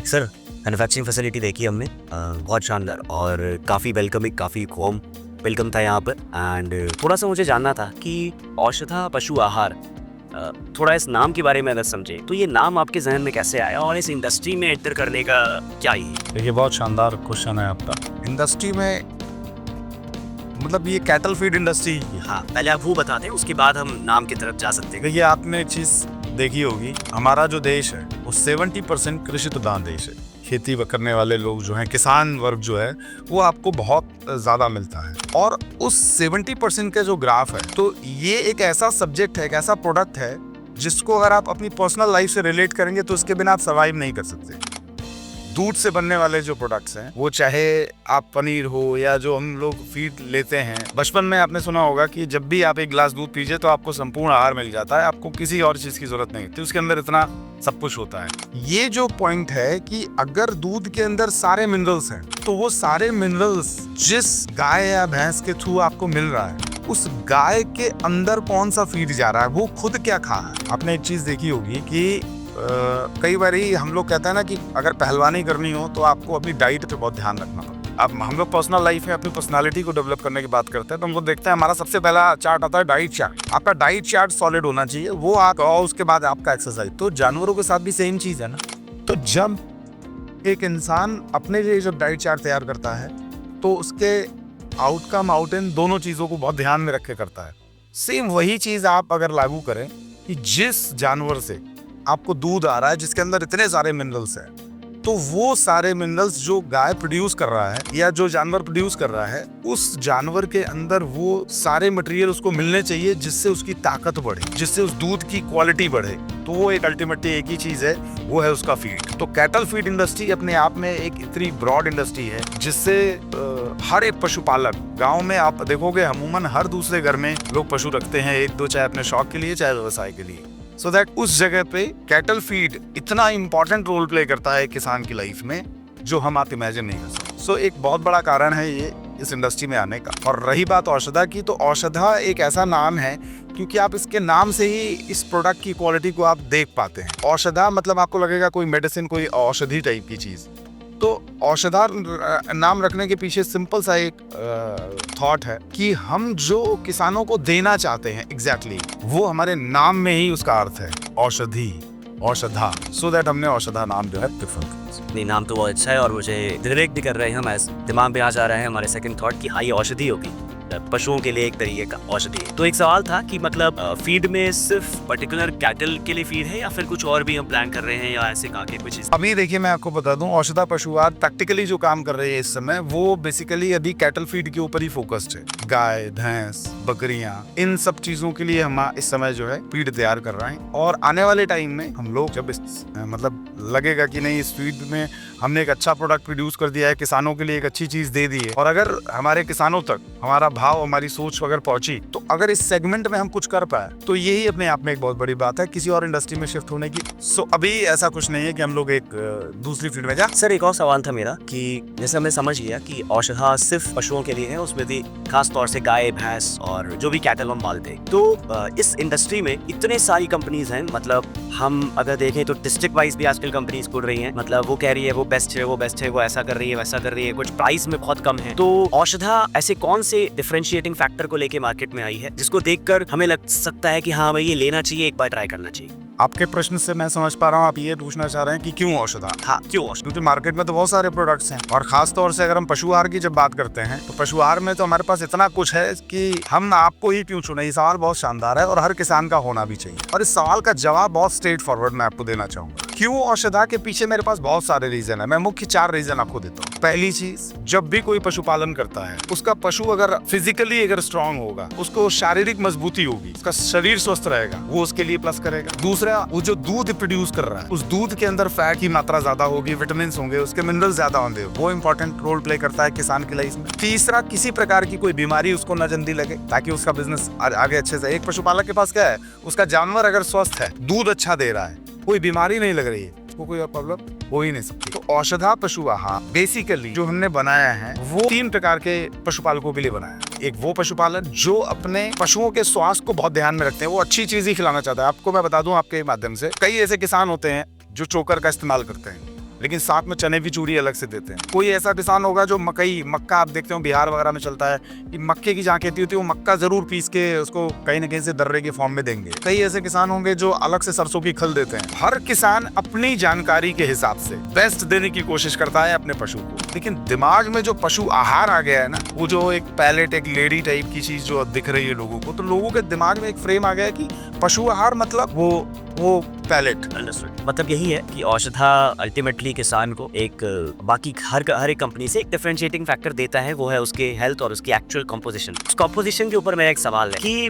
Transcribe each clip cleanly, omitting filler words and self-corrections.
Sir manufacturing facility देखी हमने बहुत शानदार और काफ़ी वेलकमिंग, काफ़ी होम वेलकम था यहाँ पर। एंड थोड़ा सा मुझे जानना था कि औषधा पशु आहार, थोड़ा इस नाम के बारे में अगर समझे तो ये नाम आपके जहन में कैसे आया और इस इंडस्ट्री में एंटर करने का क्या ही? देखिए, बहुत शानदार क्वेश्चन है आपका। इंडस्ट्री में मतलब ये कैटल फीड इंडस्ट्री। हाँ, पहले आप वो बता दें, उसके बाद हम नाम की तरफ जा सकते हैं। देखिए, आपने एक चीज देखी होगी, हमारा जो देश है वो 70% कृषि प्रधान देश है। खेती करने वाले लोग जो हैं, किसान वर्ग जो है, वो आपको बहुत ज्यादा मिलता है। और उस 70% का जो ग्राफ है, तो ये एक ऐसा सब्जेक्ट है, एक ऐसा प्रोडक्ट है जिसको अगर आप अपनी पर्सनल लाइफ से रिलेट करेंगे तो उसके बिना आप सर्वाइव नहीं कर सकते। दूध से बनने वाले जो प्रोडक्ट्स हैं, वो चाहे आप पनीर हो या जो हम लोग फीड लेते हैं, बचपन में आपने सुना होगा कि जब भी आप एक गिलास दूध पीजिए तो आपको संपूर्ण आहार मिल जाता है, आपको किसी और चीज की जरूरत नहीं होती, उसके अंदर इतना सब कुछ होता है। ये जो पॉइंट है कि अगर दूध के अंदर सारे मिनरल्स हैं, तो वो सारे मिनरल्स जिस गाय या भैंस के थ्रू आपको मिल रहा है, उस गाय के अंदर कौन सा फीड जा रहा है, वो खुद क्या खा रहा है। आपने एक चीज देखी होगी कि कई बार हम लोग कहते हैं ना कि अगर पहलवानी करनी हो तो आपको अपनी डाइट पे बहुत ध्यान रखना पड़ता है। अब हम लोग पर्सनल लाइफ में अपनी पर्सनालिटी को डेवलप करने की बात करते हैं, तो हम लोग देखते हैं हमारा सबसे पहला चार्ट आता है डाइट चार्ट। आपका डाइट चार्ट सॉलिड होना चाहिए, वो आप और उसके बाद आपका एक्सरसाइज। तो जानवरों के साथ भी सेम चीज है ना। तो जब एक इंसान अपने लिए जब डाइट चार्ट तैयार करता है तो उसके आउटकम आउट-इन दोनों चीजों को बहुत ध्यान में रख के करता है। सेम वही चीज आप अगर लागू करें कि जिस जानवर से आपको दूध आ रहा है जिसके अंदर इतने सारे मिनरल्स हैं, तो वो सारे मिनरल्स जो गाय प्रोड्यूस कर रहा है या जो जानवर प्रोड्यूस कर रहा है, उस जानवर के अंदर वो सारे मटेरियल उसको मिलने चाहिए जिससे उसकी ताकत बढ़े, जिससे उस दूध की क्वालिटी बढ़े। तो वो एक अल्टीमेटली एक ही चीज है, वो है उसका फीड। तो कैटल फीड इंडस्ट्री अपने आप में एक इतनी ब्रॉड इंडस्ट्री है जिससे हर एक पशुपालक, गाँव में आप देखोगे अमूमन हर दूसरे घर में लोग पशु रखते हैं, एक दो, चाहे अपने शौक के लिए चाहे व्यवसाय के लिए। सो दैट उस जगह पे कैटल फीड इतना इंपॉर्टेंट रोल प्ले करता है किसान की लाइफ में, जो हम आप इमेजिन नहीं कर सकते। सो एक बहुत बड़ा कारण है ये इस इंडस्ट्री में आने का। और रही बात औषधा की, तो औषधा एक ऐसा नाम है क्योंकि आप इसके नाम से ही इस प्रोडक्ट की क्वालिटी को आप देख पाते हैं। औषधा मतलब आपको लगेगा कोई मेडिसिन, कोई औषधि टाइप की चीज। तो औषधा नाम रखने के पीछे सिंपल सा एक थॉट है कि हम जो किसानों को देना चाहते हैं एग्जैक्टली वो हमारे नाम में ही उसका अर्थ है, औषधि, औषधा। सो दैट हमने औषधा नाम जो है प्रेफर किया। नहीं, नाम तो बहुत अच्छा है और मुझे डायरेक्ट भी कर रहे हैं, हम दिमाग में आ जा रहा है हमारे सेकंड थॉट कि हाँ, ये औषधि होगी, पशुओं के लिए एक तरीके का औषधि है। तो एक सवाल था कि मतलब फीड में सिर्फ पर्टिकुलर कैटल के लिए फीड है या फिर कुछ और भी हम प्लान कर रहे हैं या ऐसे कहा के कुछ? अभी देखिए, मैं आपको बता दूं, औषधा पशु आहार प्रैक्टिकली जो काम कर रही है इस समय, वो बेसिकली अभी कैटल फीड के ऊपर ही फोकस्ड है। गाय, भैंस, बकरियां, इन सब चीजों के लिए हम इस समय जो है फीड तैयार कर रहे हैं। और आने वाले टाइम में हम लोग जब मतलब लगेगा कि नहीं, इस फीड में हमने एक अच्छा प्रोडक्ट प्रोड्यूस कर दिया है, किसानों के लिए एक अच्छी चीज दे दी है, और अगर हमारे किसानों तक हमारा भाव, हमारी सोच अगर पहुंची, तो अगर इस सेगमेंट में हम कुछ कर पाए तो यही अपने आप में एक बहुत बड़ी बात है किसी और इंडस्ट्री में शिफ्ट होने की। सो अभी ऐसा कुछ नहीं है कि हम लोग एक दूसरी फील्ड में जा। सर, एक और सवाल था मेरा कि जैसे हमने समझ लिया कि औषधा सिर्फ पशुओं के लिए है, उसमें भी खास तौर से गाय, भैंस और जो भी कैटल हम पालते हैं, तो इस इंडस्ट्री में इतने सारी कंपनीज हैं। मतलब हम अगर देखें तो डिस्ट्रिक्ट वाइज भी आजकल कंपनीज खुल रही हैं। मतलब वो कह रही है वो बेस्ट है, वो बेस्ट है, वो ऐसा कर रही है, वैसा कर रही है, कुछ प्राइस में बहुत कम है। तो औषधा ऐसे कौन से डिफरेंशिएटिंग फैक्टर को लेके मार्केट में आई है जिसको देखकर हमें लग सकता है कि हाँ भाई, ये लेना चाहिए, एक बार ट्राई करना चाहिए? आपके प्रश्न से मैं समझ पा रहा हूँ, आप ये पूछना चाह रहे हैं कि क्यों औषधा। हाँ, क्यों औषधा? क्योंकि मार्केट में तो बहुत सारे प्रोडक्ट्स हैं, और खास तौर से अगर हम पशु आहार की जब बात करते हैं तो पशु आहार में तो हमारे पास इतना कुछ है कि हम आपको ही क्यों चुने। ये सवाल बहुत शानदार है और हर किसान का होना भी चाहिए, और इस सवाल का जवाब बहुत स्ट्रेट फॉरवर्ड मैं आपको देना चाहूंगा। क्यों औषधा के पीछे मेरे पास बहुत सारे रीजन है। मैं मुख्य 4 रीजन आपको देता हूँ। पहली चीज, जब भी कोई पशुपालन करता है, उसका पशु अगर फिजिकली अगर स्ट्रांग होगा, उसको शारीरिक मजबूती होगी, उसका शरीर स्वस्थ रहेगा, वो उसके लिए प्लस करेगा। दूसरा, वो जो दूध प्रोड्यूस कर रहा है, उस दूध के अंदर फैट की मात्रा ज्यादा होगी, विटामिन होंगे, उसके मिनरल ज्यादा होंगे, वो इंपॉर्टेंट रोल प्ले करता है किसान की लाइफ में। तीसरा, किसी प्रकार की कोई बीमारी उसको न जल्दी लगे ताकि उसका बिजनेस आगे अच्छे से। एक पशुपालक के पास क्या है, उसका जानवर अगर स्वस्थ है, दूध अच्छा दे रहा है, कोई बीमारी नहीं लग रही है, उसको कोई प्रॉब्लम हो ही नहीं सकती। तो औषधा पशु आहार बेसिकली जो हमने बनाया है वो 3 प्रकार के पशुपालकों के लिए बनाया है। एक वो पशुपालक जो अपने पशुओं के स्वास्थ्य को बहुत ध्यान में रखते हैं, वो अच्छी चीज ही खिलाना चाहता है। आपको मैं बता दूं, आपके माध्यम से, कई ऐसे किसान होते हैं जो चोकर का इस्तेमाल करते हैं। लेकिन साथ में चने की चूरी अलग से देते हैं। कोई ऐसा किसान होगा जो मक्का आप देखते हो बिहार वगैरह में चलता है कि मक्के की जहाँ खेती होती है वो मक्का जरूर पीस के उसको कहीं ना कहीं से दर्रे के फॉर्म में देंगे। कई ऐसे किसान होंगे जो अलग से सरसों की खल देते हैं। हर किसान अपनी जानकारी के हिसाब से बेस्ट देने की कोशिश करता है अपने पशु को, लेकिन दिमाग में जो पशु आहार आ गया है ना, वो जो एक पैलेट, एक लेडी टाइप की चीज जो दिख रही है लोगों को, तो लोगों के दिमाग में एक फ्रेम आ गया है कि पशु आहार मतलब वो पैलेट। मतलब यही है कि औषधा अल्टीमेटली किसान को एक बाकी हर एक कंपनी से एक डिफरेंशिएटिंग फैक्टर देता है, वो है उसके हेल्थ और उसकी एक्चुअल कंपोजिशन। उस कंपोजिशन के ऊपर मेरा एक सवाल है कि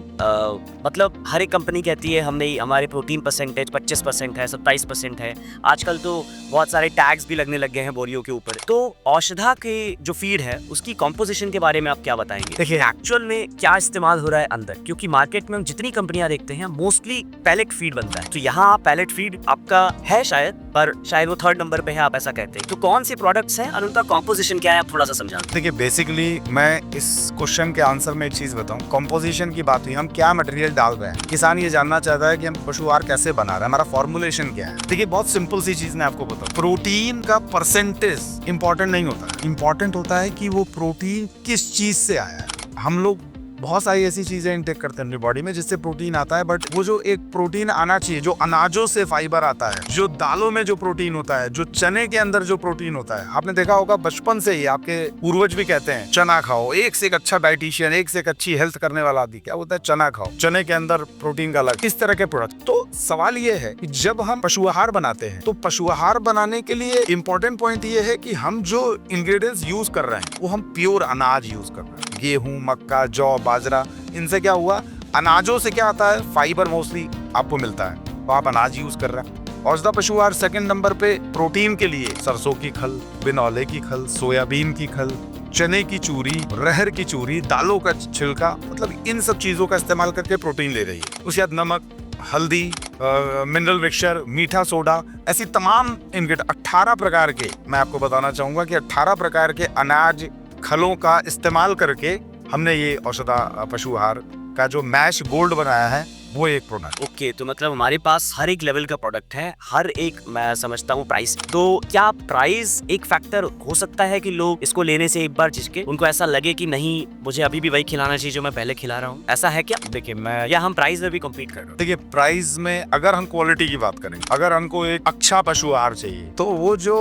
मतलब हर एक कंपनी कहती है हमने हमारे प्रोटीन परसेंटेज 25% है, 27% है। आजकल तो बहुत सारे टैग्स भी लगने लग गए हैं बोरियों के ऊपर। तो औषधा के जो फीड है उसकी कंपोजिशन के बारे में आप क्या बताएंगे? देखिए एक्चुअल में क्या इस्तेमाल हो रहा है अंदर, क्योंकि मार्केट में हम जितनी कंपनियां देखते हैं मोस्टली पैलेट फीड बनता है। तो यहाँ पैलेट फीड आपका है शायद, पर शायद वो 3rd नंबर पे है, आप ऐसा कहते हैं। तो कौन से प्रोडक्ट्स हैं और उनका कॉम्पोजिशन क्या है, आप थोड़ा सा समझा। देखिए बेसिकली मैं इस क्वेश्चन के आंसर में एक चीज बताऊं, कंपोजिशन की बात हुई, हम क्या मटेरियल डाल रहे हैं। किसान ये जानना चाहता है कि हम पशु आहार कैसे बना रहे हैं, हमारा फॉर्मुलेशन क्या है। देखिए बहुत सिंपल सी चीज मैं आपको बताऊं, प्रोटीन का परसेंटेज इंपॉर्टेंट नहीं होता है, इंपॉर्टेंट होता है कि वो प्रोटीन किस चीज से आया है। हम लोग बहुत सारी ऐसी चीजें इंटेक करते हैं अपनी बॉडी में जिससे प्रोटीन आता है, बट वो जो एक प्रोटीन आना चाहिए, जो अनाजों से फाइबर आता है, जो दालों में जो प्रोटीन होता है, जो चने के अंदर जो प्रोटीन होता है, आपने देखा होगा बचपन से ही आपके पूर्वज भी कहते हैं चना खाओ, एक से एक अच्छा डाइटिशियन, एक से एक अच्छी हेल्थ करने वाला आदमी क्या होता है, चना खाओ, चने के अंदर प्रोटीन का अलग, इस तरह के प्रोडक्ट। तो सवाल ये है कि जब हम पशु आहार बनाते हैं तो पशु आहार बनाने के लिए इंपॉर्टेंट पॉइंट ये है कि हम जो इंग्रेडिएंट्स यूज कर रहे हैं वो हम प्योर अनाज यूज कर रहे हैं। गेहूं, मक्का, जौ, बाजरा, इनसे क्या हुआ, अनाजों से क्या आता है, फाइबर मोस्टली आपको मिलता है, तो आप अनाज यूज कर रहे हैं। औषधा पशु आहार 2nd नंबर पे प्रोटीन के लिए सरसों की खल, बिनौले की खल, सोयाबीन की खल, चने की चूरी, रहर की चूरी, दालों का छिलका, मतलब इन सब चीजों का इस्तेमाल करके प्रोटीन ले रही है। उसके बाद नमक, हल्दी, मिनरल मिक्सचर, मीठा सोडा, ऐसी तमाम इंग्रेडिएंट 18 प्रकार के, मैं आपको बताना चाहूंगा कि 18 प्रकार के अनाज खलों का इस्तेमाल करके हमने ये औषधा पशु आहार का जो मैश गोल्ड बनाया है वो एक प्रोडक्ट। ओके, तो मतलब हमारे पास हर एक लेवल का प्रोडक्ट है, हर एक मैं समझता हूँ प्राइस। तो क्या प्राइस एक फैक्टर हो सकता है कि लोग इसको लेने से एक बार झिझके, उनको ऐसा लगे कि नहीं मुझे अभी भी वही खिलाना चाहिए जो मैं पहले खिला रहा हूँ, ऐसा है क्या? देखिए मैं, या हम प्राइस में भी कम्पीट कर रहे हैं। देखिए प्राइस में अगर हम क्वालिटी की बात करें, अगर हमको एक अच्छा पशु आहार चाहिए तो वो जो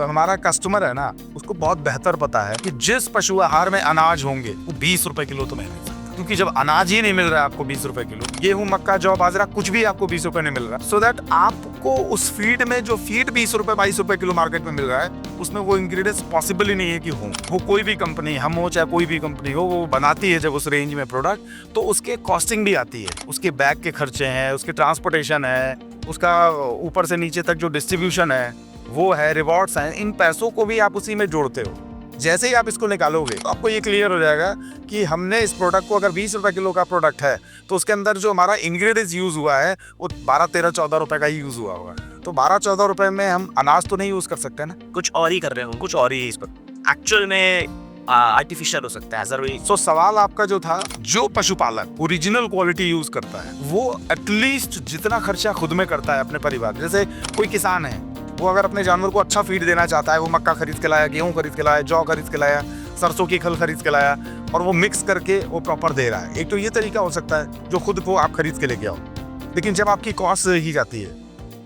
हमारा कस्टमर है ना, उसको बहुत बेहतर पता है कि जिस पशु आहार में अनाज होंगे वो 20 रुपए किलो तो महंगे, क्योंकि जब अनाज ही नहीं मिल रहा है आपको 20 रुपए किलो, गेहूं, मक्का, जौ, बाजरा कुछ भी आपको 20 रुपए नहीं मिल रहा, सो दैट आपको उस फीड में जो फीड 20 रुपए 22 रुपए किलो मार्केट में मिल रहा है उसमें वो इंग्रेडिएंट्स पॉसिबल ही नहीं है कि हो। वो कोई भी कंपनी, हम हो चाहे कोई भी कंपनी हो, वो बनाती है जब उस रेंज में प्रोडक्ट, तो उसके कॉस्टिंग भी आती है, उसके बैग के खर्चे हैं, उसके ट्रांसपोर्टेशन है, उसका ऊपर से नीचे तक जो डिस्ट्रीब्यूशन है वो है, रिवॉर्ड्स हैं, इन पैसों को भी आप उसी में जोड़ते हो। जैसे ही आप इसको निकालोगे तो आपको ये क्लियर हो जाएगा कि हमने इस प्रोडक्ट को, अगर 20 रुपए किलो का प्रोडक्ट है तो उसके अंदर जो हमारा इंग्रेडिएंट्स यूज हुआ है वो 12, 13, 14 रुपए का ही यूज हुआ होगा। तो 12, 14 रुपए में हम अनाज तो नहीं यूज कर सकते ना, कुछ और ही कर रहे हो, कुछ और ही इस पर एक्चुअल में आर्टिफिशियल हो सकता है। तो सवाल आपका जो था, जो पशुपालक ओरिजिनल क्वालिटी यूज करता है वो एटलीस्ट जितना खर्चा खुद में करता है अपने परिवार, जैसे कोई किसान है वो अगर अपने जानवर को अच्छा फीड देना चाहता है, वो मक्का खरीद के लाया, गेहूं खरीद के लाया, जौ खरीद के लाया, सरसों की खल खरीद के लाया और वो मिक्स करके वो प्रॉपर दे रहा है। एक तो ये तरीका हो सकता है जो खुद को आप खरीद के लेके आओ, लेकिन जब आपकी कॉस्ट ही जाती है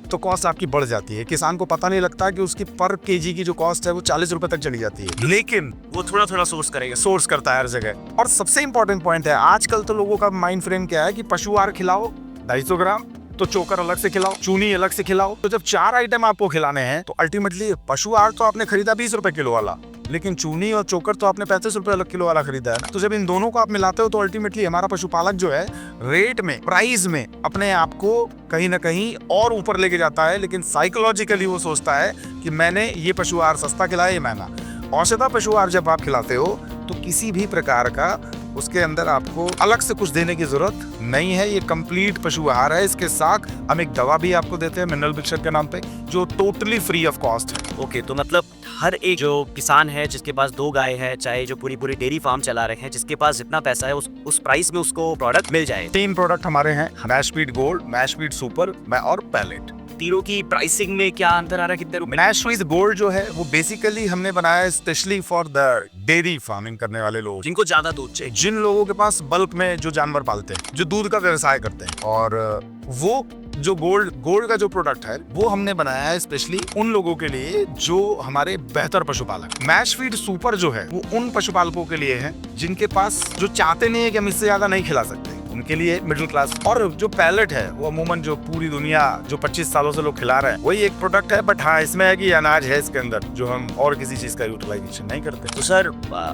तो कॉस्ट आपकी बढ़ जाती है। किसान को पता नहीं लगता कि उसकी पर केजी की जो कॉस्ट है वो 40 रुपए तक चली जाती है, लेकिन वो थोड़ा थोड़ा सोर्स करेगा, सोर्स करता है हर जगह। और सबसे इंपॉर्टेंट पॉइंट है, आजकल तो लोगों का माइंड फ्रेम क्या है कि पशु आहार खिलाओ 250 ग्राम, तो चोकर अलग से खिलाओ, चूनी अलग से खिलाओ। तो जब 4 आइटम आपको खिलाने हैं तो अल्टीमेटली पशु आहार तो आपने खरीदा 20 रुपए किलो वाला, लेकिन चूनी और चोकर तो आपने 35 रुपए अलग किलो वाला खरीदा है। तो जब इन दोनों को आप मिलाते हो तो अल्टीमेटली हमारा पशुपालक जो है रेट में, प्राइस में अपने आप को कहीं ना कहीं और ऊपर लेके जाता है, लेकिन साइकोलॉजिकली वो सोचता है कि मैंने ये पशु आहार सस्ता खिलाया, ये महंगा। औषधा पशु आहार जब आप खिलाते हो तो किसी भी प्रकार का उसके अंदर आपको अलग से कुछ देने की जरूरत नहीं है, ये कंप्लीट पशु आहार है। इसके साथ हम एक दवा भी आपको देते हैं मिनरल मिक्सचर के नाम पे, जो टोटली फ्री ऑफ कॉस्ट है। ओके, तो मतलब हर एक जो किसान है जिसके पास 2 गाय है, चाहे जो पूरी पूरी डेयरी फार्म चला रहे हैं, जिसके पास जितना पैसा है उस प्राइस में उसको प्रोडक्ट मिल जाए। 3 प्रोडक्ट हमारे हैं, mash feed gold, mash feed super और पैलेट। तीनों की प्राइसिंग में क्या अंतर आ रहा है, कितने रुपए? मैश गोल्ड जो है वो बेसिकली हमने बनाया है specially for the dairy farming करने वाले लोग, जिनको ज्यादा दूध चाहिए। जिन लोगों के पास बल्क में जो जानवर पालते हैं, जो दूध का व्यवसाय करते हैं, और वो जो गोल्ड का जो प्रोडक्ट है वो हमने बनाया है स्पेशली उन लोगों के लिए जो हमारे बेहतर पशुपालक। मैश फीड सुपर जो है वो उन पशुपालकों के लिए है जिनके पास जो चाहते नहीं है कि हम इससे ज्यादा नहीं खिला सकते, उनके लिए मिडिल क्लास। और जो पैलेट है वो अमूमन जो पूरी दुनिया जो 25 सालों से लोग खिला रहे हैं वही एक प्रोडक्ट है, बट हाँ इसमें है कि अनाज है इसके अंदर जो हम और किसी चीज का यूटिलाइजेशन नहीं करते। तो सर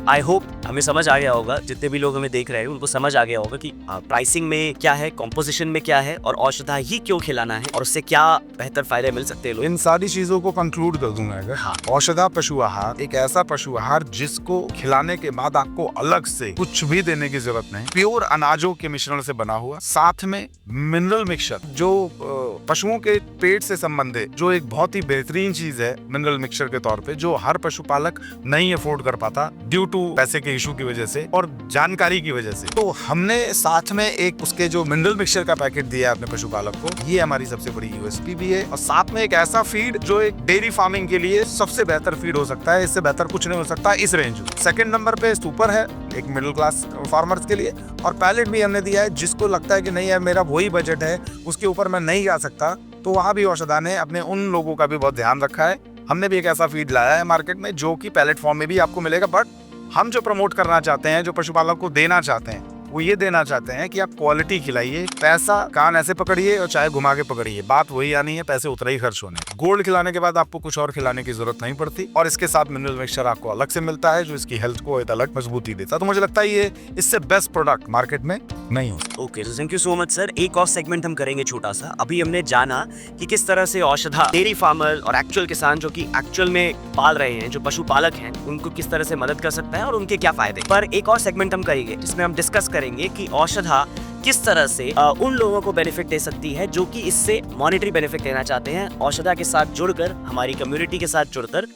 आई होप हमें समझ आ गया होगा, जितने भी लोग हमें देख रहे हैं उनको समझ आ गया होगा कि प्राइसिंग में क्या है, कॉम्पोजिशन में क्या है, और औषधा ही क्यों खिलाना है और उससे क्या बेहतर फायदे मिल सकते हैं लोग। इन सारी चीजों को कंक्लूड कर दूंगा अगर। हाँ। औषधा पशु आहार एक ऐसा पशु आहार जिसको खिलाने के बाद आपको अलग से कुछ भी देने की जरूरत नहीं, प्योर अनाजों के मिश्रण से बना हुआ, साथ में मिनरल मिक्सचर जो पशुओं के पेट से संबंधित जो एक बहुत ही बेहतरीन चीज है मिनरल मिक्सचर के तौर पे, जो हर पशुपालक नहीं अफोर्ड कर पाता ड्यू टू पैसे के इशू की वजह से और जानकारी की वजह से। तो हमने साथ में एक उसके जो मिनरल मिक्सचर का पैकेट दिया है अपने पशुपालक को, ये हमारी सबसे बड़ी यूएसपी भी है। और साथ में एक ऐसा फीड जो एक डेयरी फार्मिंग के लिए सबसे बेहतर फीड हो सकता है, इससे बेहतर कुछ नहीं हो सकता इस रेंज में। सेकंड नंबर पे सुपर है एक मिडिल क्लास फार्मर्स के लिए, और पैलेट भी हमने दिया है जिसको लगता है कि नहीं यार मेरा वही बजट है उसके ऊपर मैं नहीं जा सकता, तो वहाँ भी औषधा ने अपने उन लोगों का भी बहुत ध्यान रखा है। हमने भी एक ऐसा फीड लाया है मार्केट में जो कि पैलेट फॉर्म में भी आपको मिलेगा, बट हम जो प्रमोट करना चाहते हैं, जो पशुपालक को देना चाहते हैं, वो ये देना चाहते हैं कि आप क्वालिटी खिलाइए, पैसा कान ऐसे पकड़िए और चाहे घुमा के पकड़िए, बात वही आनी है, पैसे उतना ही खर्च होने। गोल्ड खिलाने के बाद आपको कुछ और खिलाने की जरूरत नहीं पड़ती, और इसके साथ मिनरल मिक्सचर आपको अलग से मिलता है जो इसकी हेल्थ को एक अलग मजबूती देता है। तो मुझे लगता है ये इससे बेस्ट प्रोडक्ट मार्केट में नहीं हो। ओके, तो thank you so much sir. एक और सेगमेंट हम करेंगे छोटा सा। अभी हमने जाना कि किस तरह से औषधा डेयरी फार्मर और एक्चुअल किसान जो कि एक्चुअल में पाल रहे हैं, जो पशुपालक हैं, उनको किस तरह से मदद कर सकता है और उनके क्या फायदे। पर एक और सेगमेंट हम करेंगे जिसमें हम डिस्कस करेंगे कि औषधा किस तरह से उन लोगों को बेनिफिट दे सकती है जो कि इससे मॉनेटरी बेनिफिट लेना चाहते हैं, औषधा के साथ जुड़कर, हमारी कम्युनिटी के साथ जुड़कर